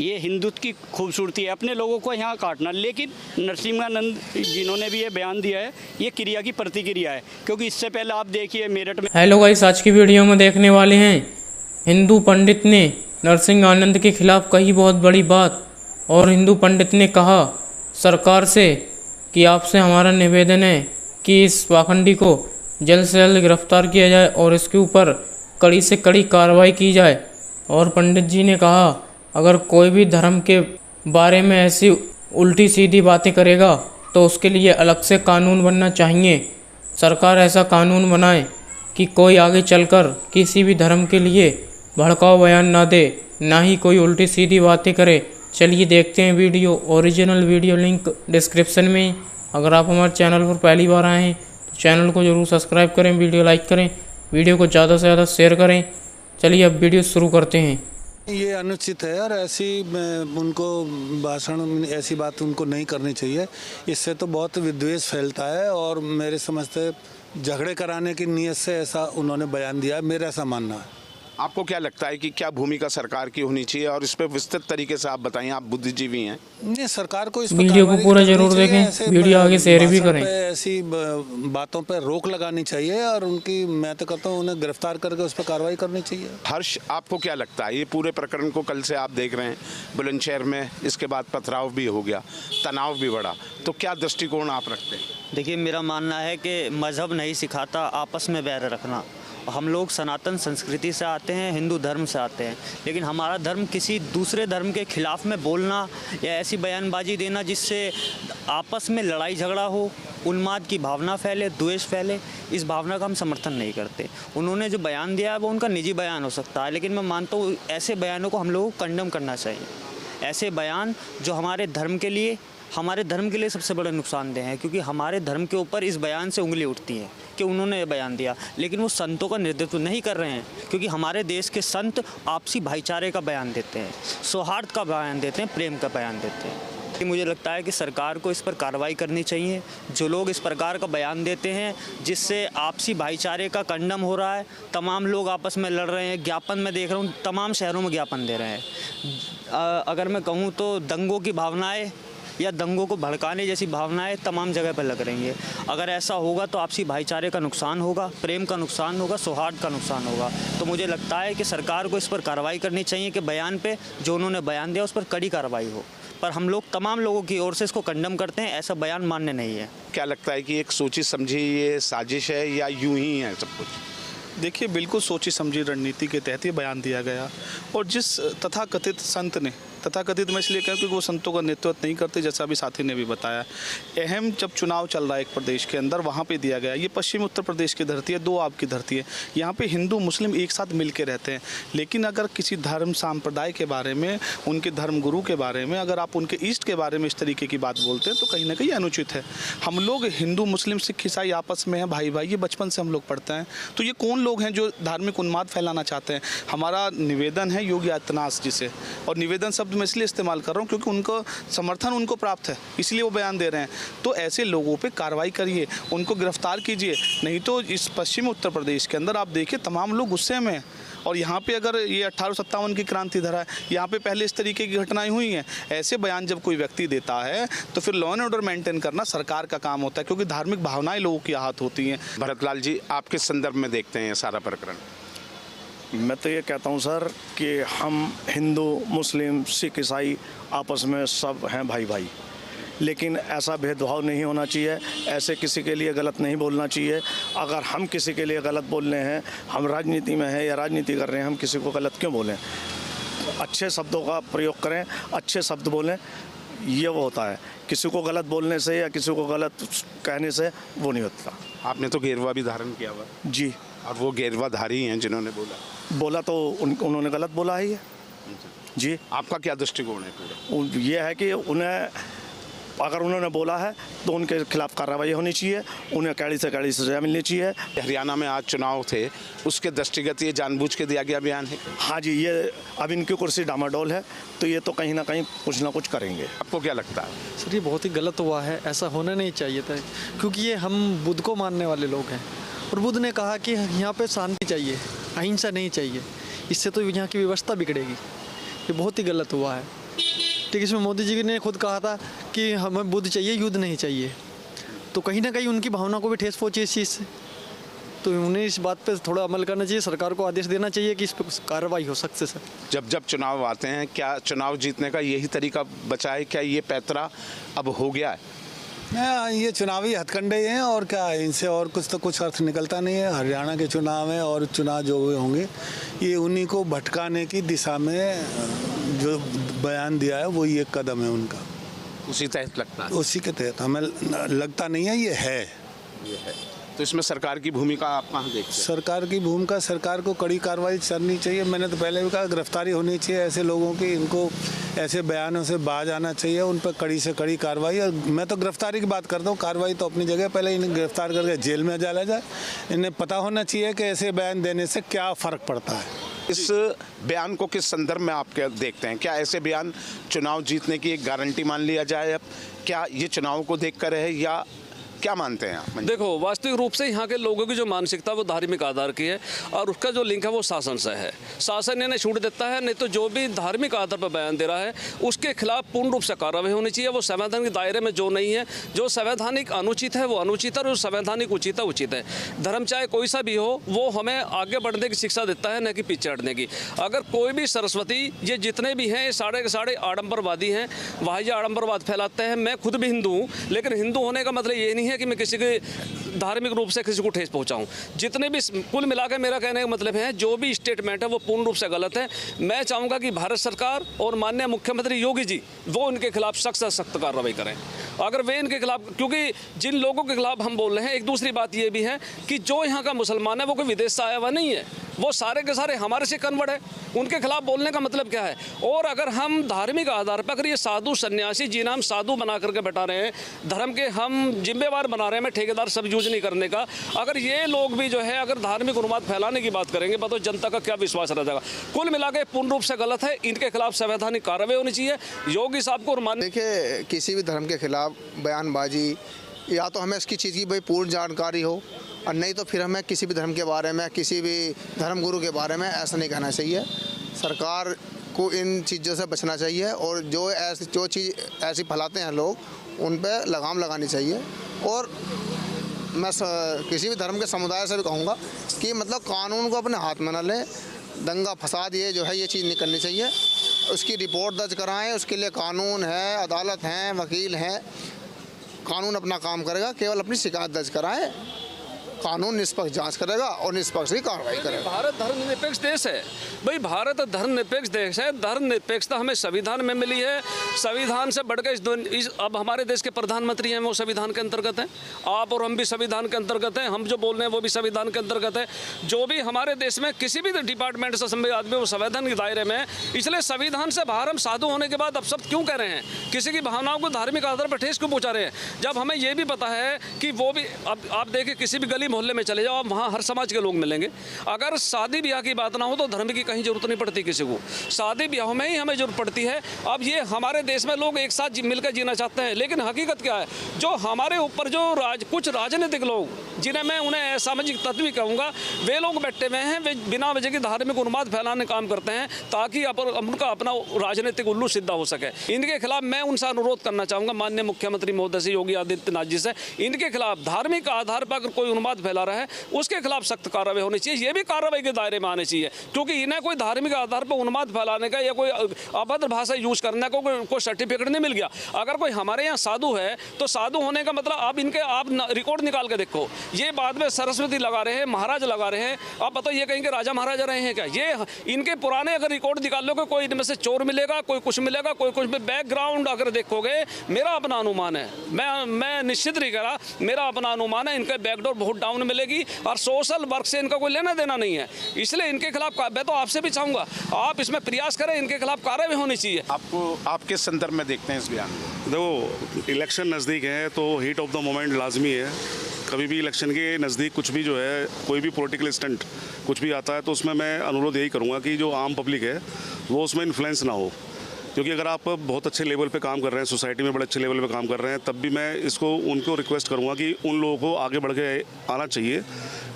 ये हिंदुत्व की खूबसूरती है, अपने लोगों को यहाँ काटना। लेकिन नरसिम्हानंद जिन्होंने भी ये बयान दिया है, ये क्रिया की प्रतिक्रिया है, क्योंकि इससे पहले आप देखिए मेरठ में। हेलो गाइस, आज की वीडियो में देखने वाले हैं हिंदू पंडित ने नरसिंहानंद के खिलाफ कही बहुत बड़ी बात। और हिंदू पंडित ने कहा सरकार से कि आपसे हमारा निवेदन है कि इस पाखंडी को जल्द से जल्द गिरफ्तार किया जाए और इसके ऊपर कड़ी से कड़ी कार्रवाई की जाए। और पंडित जी ने कहा अगर कोई भी धर्म के बारे में ऐसी उल्टी सीधी बातें करेगा तो उसके लिए अलग से कानून बनना चाहिए। सरकार ऐसा कानून बनाए कि कोई आगे चलकर किसी भी धर्म के लिए भड़काऊ बयान ना दे, ना ही कोई उल्टी सीधी बातें करे। चलिए देखते हैं video. Original video link description में। अगर आप हमारे चैनल पर पहली बार आए हैं तो चैनल को ज़रूर सब्सक्राइब करें, वीडियो लाइक करें, वीडियो को ज़्यादा से ज़्यादा शेयर करें। चलिए अब वीडियो शुरू करते हैं। ये अनुचित है और ऐसी उनको भाषण, ऐसी बात उनको नहीं करनी चाहिए। इससे तो बहुत विद्वेष फैलता है और मेरे समझते झगड़े कराने की नीयत से ऐसा उन्होंने बयान दिया है, मेरा ऐसा मानना है। आपको क्या लगता है कि क्या भूमिका सरकार की होनी चाहिए, और इस पर विस्तृत तरीके से आप बताइए, आप बुद्धिजीवी हैं। नहीं, सरकार को इस वीडियो को पूरा जरूर देखें, वीडियो आगे शेयर भी करें। ऐसी बातों पर रोक लगानी चाहिए और उनकी, मैं तो कहता हूँ, उन्हें गिरफ्तार करके उस पर कार्रवाई करनी चाहिए। हर्ष, आपको क्या लगता है, ये पूरे प्रकरण को कल से आप देख रहे हैं बुलंदशहर में, इसके बाद पथराव भी हो गया, तनाव भी बढ़ा, तो क्या दृष्टिकोण आप रखते हैं? देखिए, मेरा मानना है कि मज़हब नहीं सिखाता आपस में बैर रखना। हम लोग सनातन संस्कृति से आते हैं, हिंदू धर्म से आते हैं, लेकिन हमारा धर्म किसी दूसरे धर्म के खिलाफ में बोलना या ऐसी बयानबाजी देना जिससे आपस में लड़ाई झगड़ा हो, उन्माद की भावना फैले, द्वेष फैले, इस भावना का हम समर्थन नहीं करते। उन्होंने जो बयान दिया है वो उनका निजी बयान हो सकता है, लेकिन मैं मानता हूँ ऐसे बयानों को हम लोगों को कंडम करना चाहिए। ऐसे बयान जो हमारे धर्म के लिए सबसे बड़ा नुकसानदेह है, क्योंकि हमारे धर्म के ऊपर इस बयान से उंगली उठती है कि उन्होंने ये बयान दिया, लेकिन वो संतों का नेतृत्व नहीं कर रहे हैं। क्योंकि हमारे देश के संत आपसी भाईचारे का बयान देते हैं, सौहार्द का बयान देते हैं, प्रेम का बयान देते हैं। मुझे लगता है कि सरकार को इस पर कार्रवाई करनी चाहिए। जो लोग इस प्रकार का बयान देते हैं जिससे आपसी भाईचारे का कंडम हो रहा है, तमाम लोग आपस में लड़ रहे हैं, ज्ञापन में देख रहा हूँ तमाम शहरों में ज्ञापन दे रहे हैं। अगर मैं कहूँ तो दंगों की भावनाएँ या दंगों को भड़काने जैसी भावनाएं तमाम जगह पर लग रही हैं। अगर ऐसा होगा तो आपसी भाईचारे का नुकसान होगा, प्रेम का नुकसान होगा, सौहार्द का नुकसान होगा। तो मुझे लगता है कि सरकार को इस पर कार्रवाई करनी चाहिए कि बयान पे जो उन्होंने बयान दिया उस पर कड़ी कार्रवाई हो। पर हम लोग तमाम लोगों की ओर से इसको कंडम करते हैं, ऐसा बयान मान्य नहीं है। क्या लगता है कि एक सोची समझी ये साजिश है या यूं ही है सब कुछ? देखिए, बिल्कुल सोची समझी रणनीति के तहत ये बयान दिया गया। और जिस तथाकथित संत ने, तथाकथित मैं इसलिए कहूँ क्योंकि वो संतों का नेतृत्व नहीं करते, जैसा अभी साथी ने भी बताया। अहम जब चुनाव चल रहा है एक प्रदेश के अंदर, वहाँ पे दिया गया। ये पश्चिमी उत्तर प्रदेश की धरती है, दो आपकी धरती है। यहाँ पे हिंदू मुस्लिम एक साथ मिल के रहते हैं, लेकिन अगर किसी धर्म संप्रदाय के बारे में, उनके धर्म गुरु के बारे में, अगर आप उनके ईष्ट के बारे में इस तरीके की बात बोलते हैं तो कहीं ना कहीं अनुचित है। हम लोग हिंदू मुस्लिम सिख ईसाई आपस में हैं, भाई भाई, ये बचपन से हम लोग पढ़ते हैं। तो ये कौन लोग हैं जो धार्मिक उन्माद फैलाना चाहते हैं? हमारा निवेदन है योगी आदित्यनाथ जी से, और निवेदन शब्द मैं इसलिए इस्तेमाल कर रहा हूँ क्योंकि उनको समर्थन उनको प्राप्त है, इसलिए वो बयान दे रहे हैं। तो ऐसे लोगों पे कार्रवाई करिए, उनको गिरफ्तार कीजिए, नहीं तो इस पश्चिमी उत्तर प्रदेश के अंदर आप देखिए तमाम लोग गुस्से में हैं। और यहाँ पे अगर ये 1857 की क्रांति धरा है, यहाँ पे पहले इस तरीके की घटनाएं हुई हैं। ऐसे बयान जब कोई व्यक्ति देता है तो फिर लॉ एंड ऑर्डर मेंटेन करना सरकार का काम होता है, क्योंकि धार्मिक भावनाएं लोगों की आहत होती हैं। भरतलाल जी, आप किस संदर्भ में देखते हैं ये सारा प्रकरण? मैं तो ये कहता हूँ सर कि हम हिंदू मुस्लिम सिख ईसाई आपस में सब हैं भाई भाई, लेकिन ऐसा भेदभाव नहीं होना चाहिए। ऐसे किसी के लिए गलत नहीं बोलना चाहिए। अगर हम किसी के लिए गलत बोल रहे हैं, हम राजनीति में हैं या राजनीति कर रहे हैं, हम किसी को गलत क्यों बोलें? अच्छे शब्दों का प्रयोग करें, अच्छे शब्द बोलें, ये वो होता है। किसी को गलत बोलने से या किसी को गलत कहने से वो नहीं होता। आपने तो गेरवा भी धारण किया हुआ जी, और वो गेरवाधारी हैं जिन्होंने बोला तो उन्होंने गलत बोला ही है जी। आपका क्या दृष्टिकोण है पूरा? ये है कि उन्हें, अगर उन्होंने बोला है तो उनके खिलाफ कार्रवाई होनी चाहिए, उन्हें कड़ी से कड़ी सजा मिलनी चाहिए। हरियाणा में आज चुनाव थे, उसके दृष्टिगत ये जानबूझ के दिया गया बयान है? हाँ जी, ये अब इनकी कुर्सी डामाडोल है, तो ये तो कहीं ना कहीं कुछ ना कुछ करेंगे। आपको क्या लगता है? सर, ये बहुत ही गलत हुआ है, ऐसा होना नहीं चाहिए था, क्योंकि ये हम बुद्ध को मानने वाले लोग हैं और बुद्ध ने कहा कि यहाँ पे शांति चाहिए, अहिंसा नहीं चाहिए। इससे तो यहाँ की व्यवस्था बिगड़ेगी। ये बहुत ही गलत हुआ है। ठीक, इसमें मोदी जी ने खुद कहा था कि हमें बुद्ध चाहिए, युद्ध नहीं चाहिए। तो कहीं ना कहीं उनकी भावना को भी ठेस पहुंची इस चीज़ से। तो उन्हें इस बात पे थोड़ा अमल करना चाहिए, सरकार को आदेश देना चाहिए कि इस पर कार्रवाई हो सकते सर। जब जब चुनाव आते हैं, क्या चुनाव जीतने का यही तरीका बचा है? क्या ये पैतरा अब हो गया है? ये चुनावी हथकंडे हैं और क्या, इनसे और कुछ अर्थ निकलता नहीं है। हरियाणा के चुनाव हैं और चुनाव जो होंगे ये उन्हीं को भटकाने की दिशा में जो बयान दिया है वो ये कदम है उनका। उसी तहत लगता है? उसी के तहत हमें लगता नहीं है, ये है। तो इसमें सरकार की भूमिका आप कहाँ देखते हैं? सरकार की भूमिका, सरकार को कड़ी कार्रवाई करनी चाहिए। मैंने तो पहले भी कहा, गिरफ्तारी होनी चाहिए ऐसे लोगों की, इनको ऐसे बयानों से बाज आना चाहिए, उन पर कड़ी से कड़ी कार्रवाई। और मैं तो गिरफ्तारी की बात करता हूँ, कार्रवाई तो अपनी जगह, पहले इन्हें गिरफ्तार करके जेल में डाला जाए। इन्हें पता होना चाहिए कि ऐसे बयान देने से क्या फ़र्क पड़ता है। इस बयान को किस संदर्भ में आप क्या देखते हैं? क्या ऐसे बयान चुनाव जीतने की एक गारंटी मान लिया जाए? अब क्या ये चुनाव को देखकर है या क्या मानते हैं आप? देखो, वास्तविक रूप से यहाँ के लोगों की जो मानसिकता वो धार्मिक आधार की है और उसका जो लिंक है वो शासन से है। शासन इन्हें छूट देता है, नहीं तो जो भी धार्मिक आधार पर बयान दे रहा है उसके खिलाफ पूर्ण रूप से कार्रवाई होनी चाहिए। वो संवैधानिक के दायरे में जो नहीं है, जो संवैधानिक अनुचित है वो अनुचित है और जो संवैधानिक उचित है उचित है। धर्म चाहे कोई सा भी हो, वो हमें आगे बढ़ने की शिक्षा देता है, न कि पीछे हटने की। अगर कोई भी सरस्वती, ये जितने भी हैं, ये साढ़े के साढ़े आडंबरवादी हैं, वहाँ ये आडंबरवाद फैलाते हैं। मैं खुद भी हिंदू हूँ, लेकिन हिंदू होने का मतलब ये नहीं है कि मैं किसी के धार्मिक रूप से किसी को ठेस पहुंचाऊं। जितने भी, कुल मिलाकर मेरा कहने का मतलब है, जो भी स्टेटमेंट है वो पूर्ण रूप से गलत है। मैं चाहूँगा कि भारत सरकार और माननीय मुख्यमंत्री योगी जी वो इनके खिलाफ सख्त से सख्त कार्रवाई करें। अगर वे इनके खिलाफ, क्योंकि जिन लोगों के खिलाफ हम बोल रहे हैं, एक दूसरी बात ये भी है कि जो यहाँ का मुसलमान है वो कोई विदेश से आया हुआ नहीं है, वो सारे के सारे हमारे से कन्वर्ट है। उनके खिलाफ बोलने का मतलब क्या है? और अगर हम धार्मिक आधार पर, अगर ये साधु सन्यासी जी नाम साधु बना करके बैठा रहे हैं, धर्म के हम जिम्मेवार बना रहे हैं, ठेकेदार सब यूज नहीं करने का, अगर ये लोग भी जो है अगर धार्मिक उन्माद फैलाने की बात करेंगे, बताओ जनता का क्या विश्वास रह जाएगा? कुल मिलाकर पूर्ण रूप से गलत है। इनके खिलाफ संवैधानिक कार्रवाई होनी चाहिए। योगी साहब को देखिए, किसी भी धर्म के खिलाफ बयानबाजी, या तो हमें इसकी चीज़ की भाई पूर्ण जानकारी हो, और नहीं तो फिर हमें किसी भी धर्म के बारे में, किसी भी धर्म गुरु के बारे में ऐसा नहीं कहना चाहिए। सरकार को इन चीज़ों से बचना चाहिए और जो चीज़ ऐसी फैलाते हैं लोग, उन पे लगाम लगानी चाहिए। और मैं किसी भी धर्म के समुदाय से भी कहूँगा कि मतलब कानून को अपने हाथ में न लें। दंगा फसाद ये जो है ये चीज़ नहीं करनी चाहिए। उसकी रिपोर्ट दर्ज कराएं, उसके लिए कानून है, अदालत हैं, वकील हैं। कानून अपना काम करेगा, केवल अपनी शिकायत दर्ज कराएं, कानून निष्पक्ष जांच करेगा और निष्पक्ष ही कार्रवाई करेगा। भारत धर्मनिरपेक्ष देश है भाई, भारत धर्मनिरपेक्ष देश है। धर्मनिरपेक्षता हमें संविधान में मिली है। संविधान से बढ़कर अब हमारे देश के प्रधानमंत्री हैं, वो संविधान के अंतर्गत हैं। आप और हम भी संविधान के अंतर्गत हैं। हम जो बोल रहे हैं वो भी संविधान के अंतर्गत है। जो भी हमारे देश में किसी भी डिपार्टमेंट से संबंधित आदमी वो संविधान के दायरे में है। इसलिए संविधान से बाहर हम साधु होने के बाद अब सब क्यों कह रहे हैं? किसी की भावनाओं को धार्मिक आधार पर ठेस क्यों पहुँचा रहे हैं? जब हमें ये भी पता है कि वो भी, अब आप देखिए किसी भी गली मोहल्ले में चले जाओ, आप वहाँ हर समाज के लोग मिलेंगे। अगर शादी ब्याह की बात ना हो तो धर्म की कहीं जरूरत नहीं पड़ती किसी को। शादी ब्याह में ही हमें जरूरत पड़ती है। अब ये हमारे देश में लोग एक साथ मिलकर जीना चाहते हैं, लेकिन हकीकत क्या है? जो हमारे ऊपर जो कुछ राजनीतिक लोग, जिन्हें मैं उन्हें असामाजिक तत्व भी कहूँगा, वे लोग बैठे हुए हैं, वे बिना वजह की धार्मिक उन्माद फैलाने का काम करते हैं ताकि उनका अपना राजनीतिक उल्लू सीधा हो सके। इनके खिलाफ मैं उनसे अनुरोध करना चाहूँगा, माननीय मुख्यमंत्री महोदय से, योगी आदित्यनाथ जी से, इनके खिलाफ धार्मिक आधार पर अगर कोई उन्माद फैला रहा है उसके खिलाफ सख्त कार्रवाई होनी चाहिए। ये भी कार्रवाई के दायरे में आने चाहिए, क्योंकि इन्हें कोई धार्मिक आधार पर उन्माद फैलाने का या कोई अभद्र भाषा यूज करने का कोई सर्टिफिकेट नहीं मिल गया। अगर कोई हमारे यहाँ साधु है तो साधु होने का मतलब आप रिकॉर्ड निकाल के देखो। ये बाद में सरस्वती लगा रहे हैं, महाराज लगा रहे हैं। आप बताओ ये कहेंगे राजा महाराजा रहे हैं क्या? ये इनके पुराने अगर रिकॉर्ड निकाल लोगे, कोई इनमें से चोर मिलेगा, कोई कुछ मिलेगा, कोई कुछ में बैकग्राउंड अगर देखोगे, मेरा अपना अनुमान है, मैं निश्चित नहीं कह रहा, मेरा अपना अनुमान है, इनके बैकडोर बहुत डाउन मिलेगी और सोशल वर्क से इनका कोई लेना देना नहीं है। इसलिए इनके खिलाफ मैं तो आपसे भी चाहूँगा आप इसमें प्रयास करें, इनके खिलाफ कार्रवाई होनी चाहिए। आप किस संदर्भ में देखते हैं इस बयान को? देखो, इलेक्शन नज़दीक है तो हीट ऑफ द मोमेंट लाजमी है। कभी भी इलेक्शन के नज़दीक कुछ भी जो है, कोई भी पॉलिटिकल स्टंट कुछ भी आता है तो उसमें मैं अनुरोध यही करूँगा कि जो आम पब्लिक है वो उसमें इन्फ्लुएंस ना हो। क्योंकि अगर आप बहुत अच्छे लेवल पे काम कर रहे हैं, सोसाइटी में बड़े अच्छे लेवल पे काम कर रहे हैं, तब भी मैं इसको उनको रिक्वेस्ट करूंगा कि उन लोगों को आगे बढ़ के आना चाहिए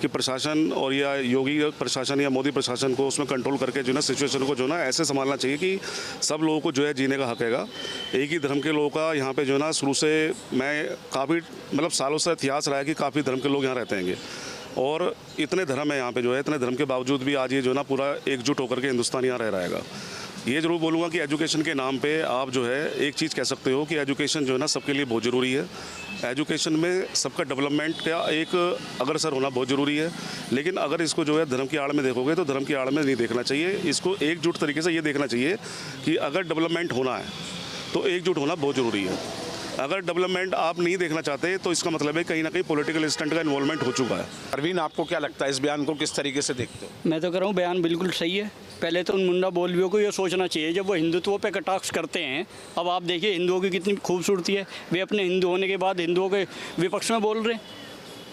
कि प्रशासन और या योगी प्रशासन या मोदी प्रशासन को उसमें कंट्रोल करके जो ना सिचुएशन को जो ना ऐसे संभालना चाहिए कि सब लोगों को जो है जीने का हक हैगा। एक ही धर्म के लोगों का यहाँ पे जो ना शुरू से मैं काफ़ी मतलब सालों से इतिहास रहा है कि काफ़ी धर्म के लोग यहाँ रहते हैं और इतने धर्म है यहाँ पे जो है, इतने धर्म के बावजूद भी आज ये जो ना पूरा एकजुट होकर के हिंदुस्तान यहाँ रह रहेगा। ये ज़रूर बोलूँगा कि एजुकेशन के नाम पे आप जो है एक चीज़ कह सकते हो कि एजुकेशन जो है ना सबके लिए बहुत ज़रूरी है। एजुकेशन में सबका डेवलपमेंट का एक अग्रसर होना बहुत ज़रूरी है, लेकिन अगर इसको जो है धर्म की आड़ में देखोगे तो धर्म की आड़ में नहीं देखना चाहिए। इसको एकजुट तरीके से ये देखना चाहिए कि अगर डेवलपमेंट होना है तो एकजुट होना बहुत ज़रूरी है। अगर डेवलपमेंट आप नहीं देखना चाहते तो इसका मतलब है कहीं ना कहीं पॉलिटिकल स्टंट का इन्वॉल्वमेंट हो चुका है। अरविंद, आपको क्या लगता है, इस बयान को किस तरीके से देखते हो? मैं तो कह रहा हूँ बयान बिल्कुल सही है। पहले तो उन मुंडा मौलवियों को ये सोचना चाहिए जब वो हिंदुत्व पे कटाक्ष करते हैं। अब आप देखिए हिंदुओं की कितनी खूबसूरती है, वे अपने हिंदू होने के बाद हिंदुओं के विपक्ष में बोल रहे हैं।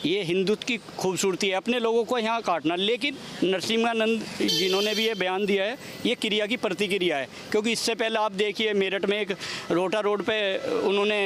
ये हिंदुत्व की खूबसूरती है, अपने लोगों को यहाँ काटना। लेकिन नरसिम्हानंद जिन्होंने भी ये बयान दिया है, ये क्रिया की प्रतिक्रिया है। क्योंकि इससे पहले आप देखिए मेरठ में एक रोटा रोड पे उन्होंने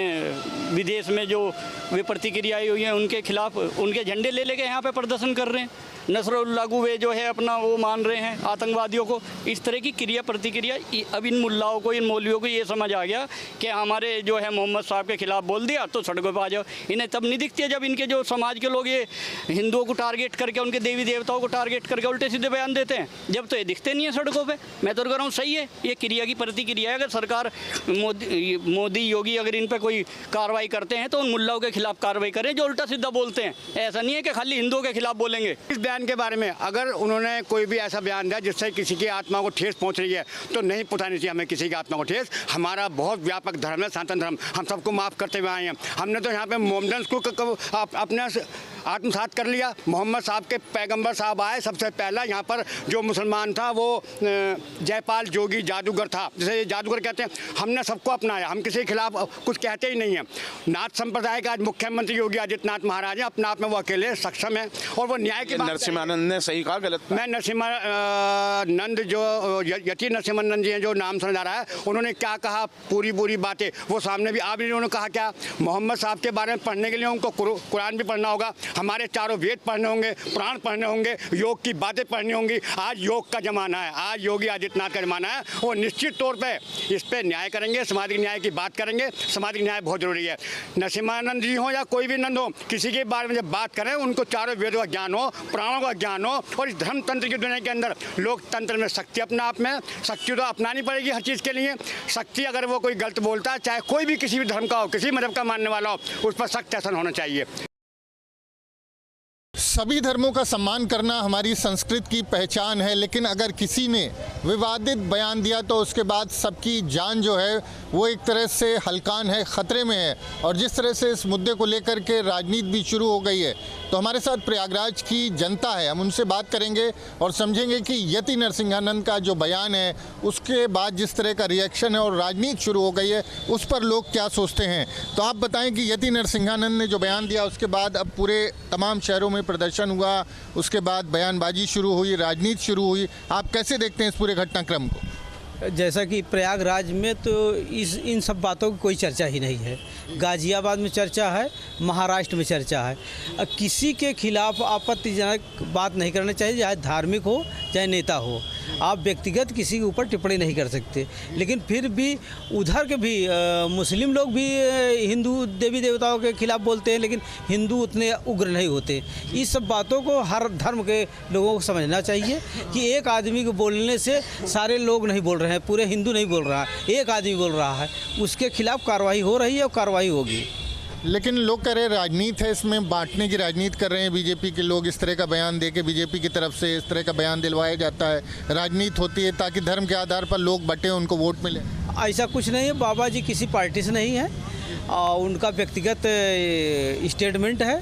विदेश में जो वे प्रतिक्रियाएँ हुई हैं उनके खिलाफ उनके झंडे ले लेके यहाँ पे प्रदर्शन कर रहे हैं। नसरुल्लाह वे जो है अपना वो मान रहे हैं आतंकवादियों को। इस तरह की क्रिया प्रतिक्रिया अब इन मुल्लाओं को, इन मौलवियों को ये समझ आ गया कि हमारे जो है मोहम्मद साहब के खिलाफ बोल दिया तो सड़कों पर आ जाओ। इन्हें तब नहीं दिखती है जब इनके जो समाज के लोग ये हिंदुओं को टारगेट करके, उनके देवी देवताओं को टारगेट करके उल्टे सीधे बयान देते हैं, जब तो ये दिखते नहीं है सड़कों पर। मैं तो कह रहा हूँ सही है, ये क्रिया की प्रतिक्रिया है। अगर सरकार मोदी योगी अगर इन पर कोई कार्रवाई करते हैं तो उन मुल्लाओं के खिलाफ कार्रवाई करें जो उल्टा सीधा बोलते हैं। ऐसा नहीं है कि खाली हिंदुओं के खिलाफ बोलेंगे। इस बयान के बारे में अगर उन्होंने कोई भी ऐसा बयान दिया जिससे किसी की आत्मा को ठेस पहुंच रही है तो नहीं पहुंचानी चाहिए हमें किसी की आत्मा को ठेस। हमारा बहुत व्यापक धर्म है, सनातन धर्म, हम सबको माफ़ करते हुए आए हैं। हमने तो यहाँ पे मोहम्मदन को अपने आत्मसात कर लिया। मोहम्मद साहब के पैगंबर साहब आए, सबसे पहला यहाँ पर जो मुसलमान था वो जयपाल जोगी जादूगर था, जिसे ये जादूगर कहते हैं। हमने सबको अपनाया, हम किसी के खिलाफ कुछ कहते ही नहीं हैं। नाथ संप्रदाय का आज मुख्यमंत्री योगी आदित्यनाथ महाराज हैं, अपने आप में वो अकेले सक्षम है और वो न्याय की बात। नरसिम्हानंद ने सही कहा, गलत? मैं नरसिम्हानंद जो यति नरसिम्हानंद जी हैं, जो नाम सुना जा रहा है, उन्होंने क्या कहा, पूरी बातें वो सामने भी आप उन्होंने कहा क्या मोहम्मद साहब के बारे में पढ़ने के लिए उनको कुरान भी पढ़ना होगा, हमारे चारों वेद पढ़ने होंगे, पुराण पढ़ने होंगे, योग की बातें पढ़नी होंगी। आज योग का ज़माना है, आज योगी आदित्यनाथ का ज़माना है। वो निश्चित तौर पे इस पर न्याय करेंगे, सामाजिक न्याय की बात करेंगे। सामाजिक न्याय बहुत ज़रूरी है। नरसिम्हानंद जी हो या कोई भी नंद हो, किसी के बारे में जब बात करें उनको चारों वेदों का ज्ञान हो, पुराणों का ज्ञान हो। और इस धर्म तंत्र की दुनिया के अंदर लोकतंत्र में शक्ति अपना आप में शक्ति तो अपनानी पड़ेगी हर चीज़ के लिए। शक्ति अगर वो कोई गलत बोलता है, चाहे कोई भी किसी भी धर्म का हो, किसी मजहब का मानने वाला हो, उस पर सख्त शासन होना चाहिए। सभी धर्मों का सम्मान करना हमारी संस्कृति की पहचान है, लेकिन अगर किसी ने विवादित बयान दिया तो उसके बाद सबकी जान जो है वो एक तरह से हलकान है, ख़तरे में है। और जिस तरह से इस मुद्दे को लेकर के राजनीति भी शुरू हो गई है, तो हमारे साथ प्रयागराज की जनता है, हम उनसे बात करेंगे और समझेंगे कि यति नरसिम्हानंद का जो बयान है उसके बाद जिस तरह का रिएक्शन है और राजनीति शुरू हो गई है उस पर लोग क्या सोचते हैं। तो आप बताएं कि यति नरसिम्हानंद ने जो बयान दिया उसके बाद अब पूरे तमाम शहरों में प्रदर्शन हुआ, उसके बाद बयानबाजी शुरू हुई, राजनीति शुरू हुई, आप कैसे देखते हैं इस पूरे घटनाक्रम को? जैसा कि प्रयागराज में तो इन सब बातों की कोई चर्चा ही नहीं है। गाज़ियाबाद में चर्चा है, महाराष्ट्र में चर्चा है। किसी के खिलाफ आपत्तिजनक बात नहीं करना चाहिए, चाहे धार्मिक हो चाहे नेता हो। आप व्यक्तिगत किसी के ऊपर टिप्पणी नहीं कर सकते, लेकिन फिर भी उधर के भी मुस्लिम लोग भी हिंदू देवी देवताओं के खिलाफ बोलते हैं, लेकिन हिंदू उतने उग्र नहीं होते। इस सब बातों को हर धर्म के लोगों को समझना चाहिए कि एक आदमी को बोलने से सारे लोग नहीं बोल रहे हैं, पूरे हिंदू नहीं बोल रहा है, एक आदमी बोल रहा है, उसके खिलाफ कार्रवाई हो रही है और कार्रवाई होगी। लेकिन लोग कह रहे हैं राजनीति है, इसमें बांटने की राजनीति कर रहे हैं बीजेपी के लोग। इस तरह का बयान दे के बीजेपी की तरफ से इस तरह का बयान दिलवाया जाता है, राजनीति होती है ताकि धर्म के आधार पर लोग बटे, उनको वोट मिले। ऐसा कुछ नहीं है। बाबा जी किसी पार्टी से नहीं है, उनका व्यक्तिगत स्टेटमेंट है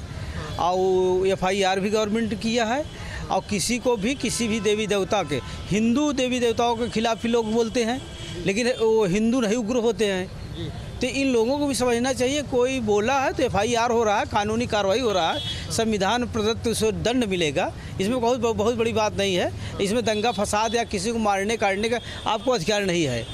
और FIR भी गवर्नमेंट किया है। और किसी को भी किसी भी देवी देवता के, हिंदू देवी देवताओं के खिलाफ ही लोग बोलते हैं, लेकिन वो हिंदू नहीं उग्र होते हैं। तो इन लोगों को भी समझना चाहिए, कोई बोला है तो FIR हो रहा है, कानूनी कार्रवाई हो रहा है, संविधान प्रदत्त उसे दंड मिलेगा, इसमें बहुत बड़ी बात नहीं है। इसमें दंगा फसाद या किसी को मारने काटने का आपको अधिकार नहीं है।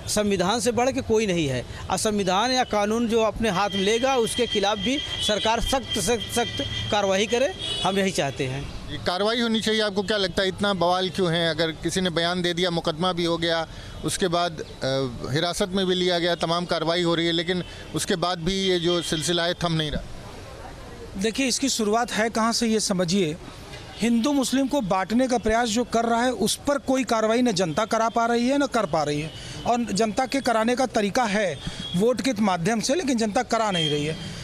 संविधान से बढ़ के कोई नहीं है। और संविधान या कानून जो अपने हाथ में लेगा उसके खिलाफ भी सरकार सख्त कार्रवाई करे, हम यही चाहते हैं। कार्रवाई होनी चाहिए। आपको क्या लगता है इतना बवाल क्यों है? अगर किसी ने बयान दे दिया, मुकदमा भी हो गया, उसके बाद हिरासत में भी लिया गया, तमाम कार्रवाई हो रही है, लेकिन उसके बाद भी ये जो सिलसिला है थम नहीं रहा। देखिए, इसकी शुरुआत है कहाँ से ये समझिए। हिंदू मुस्लिम को बांटने का प्रयास जो कर रहा है उस पर कोई कार्रवाई न जनता करा पा रही है न कर पा रही है। और जनता के कराने का तरीका है वोट के माध्यम से, लेकिन जनता करा नहीं रही है।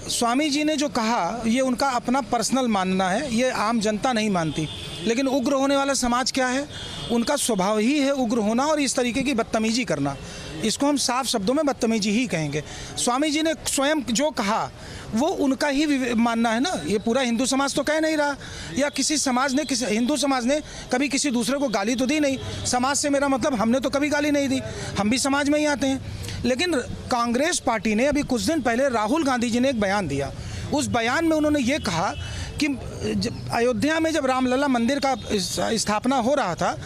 स्वामी जी ने जो कहा ये उनका अपना पर्सनल मानना है, ये आम जनता नहीं मानती। लेकिन उग्र होने वाला समाज क्या है? उनका स्वभाव ही है उग्र होना और इस तरीके की बदतमीजी करना। इसको हम साफ शब्दों में बदतमीजी ही कहेंगे। स्वामी जी ने स्वयं जो कहा वो उनका ही मानना है ना, ये पूरा हिंदू समाज तो कह नहीं रहा। या किसी समाज ने, किसी हिंदू समाज ने कभी किसी दूसरे को गाली तो दी नहीं। समाज से मेरा मतलब हमने तो कभी गाली नहीं दी, हम भी समाज में ही आते हैं। लेकिन कांग्रेस पार्टी ने अभी कुछ दिन पहले राहुल गांधी जी ने एक बयान दिया। उस बयान में उन्होंने ये कहा कि अयोध्या में जब रामलला मंदिर का स्थापना हो रहा था,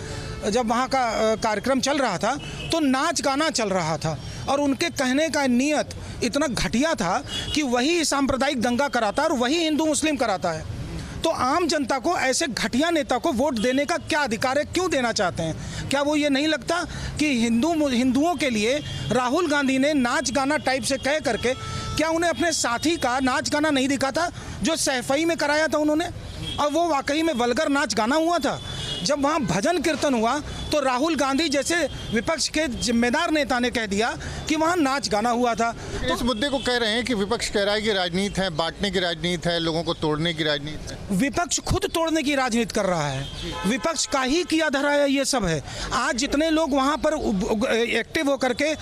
जब वहाँ का कार्यक्रम चल रहा था तो नाच गाना चल रहा था। और उनके कहने का नियत इतना घटिया था कि वही सांप्रदायिक दंगा कराता है और वही हिंदू मुस्लिम कराता है। तो आम जनता को ऐसे घटिया नेता को वोट देने का क्या अधिकार है? क्यों देना चाहते हैं? क्या वो ये नहीं लगता कि हिंदुओं के लिए राहुल गांधी ने नाच गाना टाइप से कह करके क्या उन्हें अपने साथी का नाच गाना नहीं दिखा था जो सैफई में कराया था उन्होंने? और वो वाकई में वल्गर नाच गाना हुआ था। जब वहाँ भजन कीर्तन हुआ तो राहुल गांधी जैसे विपक्ष के जिम्मेदार नेता ने कह दिया कि वहाँ नाच गाना हुआ था। तो इस मुद्दे को कह रहे हैं कि विपक्ष कह रहा है कि राजनीति है, बांटने की राजनीति है, लोगों को तोड़ने की राजनीति है। विपक्ष खुद तोड़ने की राजनीति कर रहा है। विपक्ष का ही किया धरा है ये सब है। आज जितने लोग वहाँ पर एक्टिव होकर के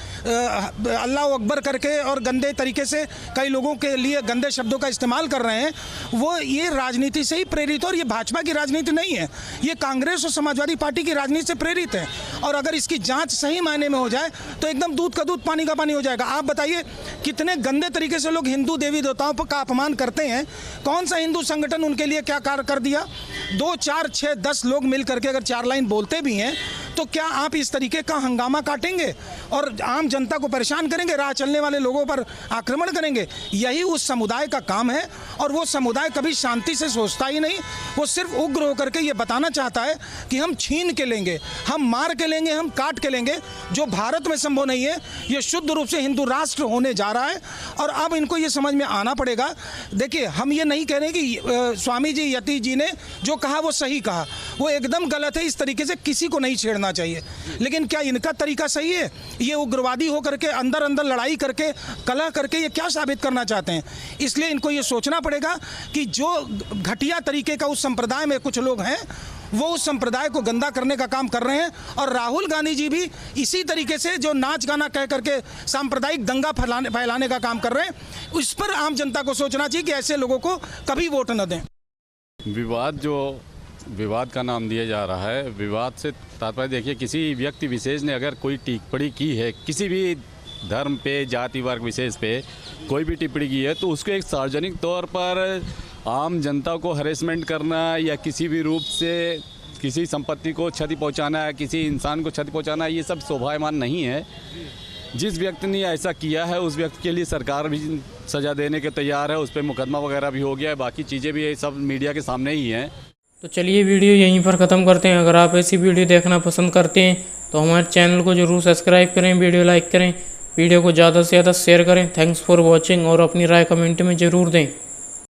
अल्लाह अकबर करके और गंदे तरीके से कई लोगों के लिए गंदे शब्दों का इस्तेमाल कर रहे हैं, वो ये राजनीति से ही प्रेरित और ये भाजपा की राजनीति नहीं है, ये कांग्रेस और समाजवादी पार्टी की राजनीति से प्रेरित है। और अगर इसकी जांच सही मायने में हो जाए तो एकदम दूध का दूध पानी का पानी हो जाएगा। आप बताइए कितने गंदे तरीके से लोग हिंदू देवी देवताओं का अपमान करते हैं। कौन सा हिंदू संगठन उनके लिए क्या कार्य कर दिया? 2, 4, 6, 10 लोग मिल करके अगर 4 लाइन बोलते भी हैं तो क्या आप इस तरीके का हंगामा काटेंगे और आम जनता को परेशान करेंगे, राह चलने वाले लोगों पर आक्रमण करेंगे? यही उस समुदाय का काम है। और वो समुदाय कभी शांति से सोचता ही नहीं, वो सिर्फ उग्र होकर के ये बताना चाहता है कि हम छीन के लेंगे, हम मार के लेंगे, हम काट के लेंगे, जो भारत में संभव नहीं है। ये शुद्ध रूप से हिंदू राष्ट्र होने जा रहा है और अब इनको ये समझ में आना पड़ेगा। देखिए, हम ये नहीं कह रहे कि स्वामी जी, यति जी ने जो कहा वो सही कहा, वो एकदम गलत है। इस तरीके से किसी को नहीं छेड़ना चाहिए। लेकिन क्या इनका तरीका सही है? ये उग्रवादी होकर के अंदर अंदर लड़ाई करके, कलह करके ये क्या साबित करना चाहते हैं? इसलिए इनको ये सोचना पड़ेगा कि जो घटिया तरीके का उस संप्रदाय में कुछ लोग हैं वो उस संप्रदाय को गंदा करने का काम कर रहे हैं। और राहुल गांधी जी भी इसी तरीके से जो नाच गाना कह करके सांप्रदायिक दंगा फैलाने का काम कर रहे हैं, उस पर आम जनता को सोचना चाहिए कि ऐसे लोगों को कभी वोट न दें। विवाद का नाम दिया जा रहा है, विवाद से तात्पर्य देखिए, किसी व्यक्ति विशेष ने अगर कोई टिप्पणी की है, किसी भी धर्म पे, जाति वर्ग विशेष पे कोई भी टिप्पणी की है, तो उसको एक सार्वजनिक तौर पर आम जनता को हरेसमेंट करना या किसी भी रूप से किसी संपत्ति को क्षति पहुंचाना है, किसी इंसान को क्षति पहुंचाना है, ये सब शोभायमान नहीं है। जिस व्यक्ति ने ऐसा किया है उस व्यक्ति के लिए सरकार भी सज़ा देने के तैयार है, उस पर मुकदमा वगैरह भी हो गया है, बाकी चीज़ें भी सब मीडिया के सामने ही हैं। तो चलिए वीडियो यहीं पर ख़त्म करते हैं। अगर आप ऐसी वीडियो देखना पसंद करते हैं तो हमारे चैनल को ज़रूर सब्सक्राइब करें, वीडियो लाइक करें, वीडियो को ज़्यादा से ज़्यादा शेयर करें। थैंक्स फॉर वॉचिंग और अपनी राय कमेंट में ज़रूर दें।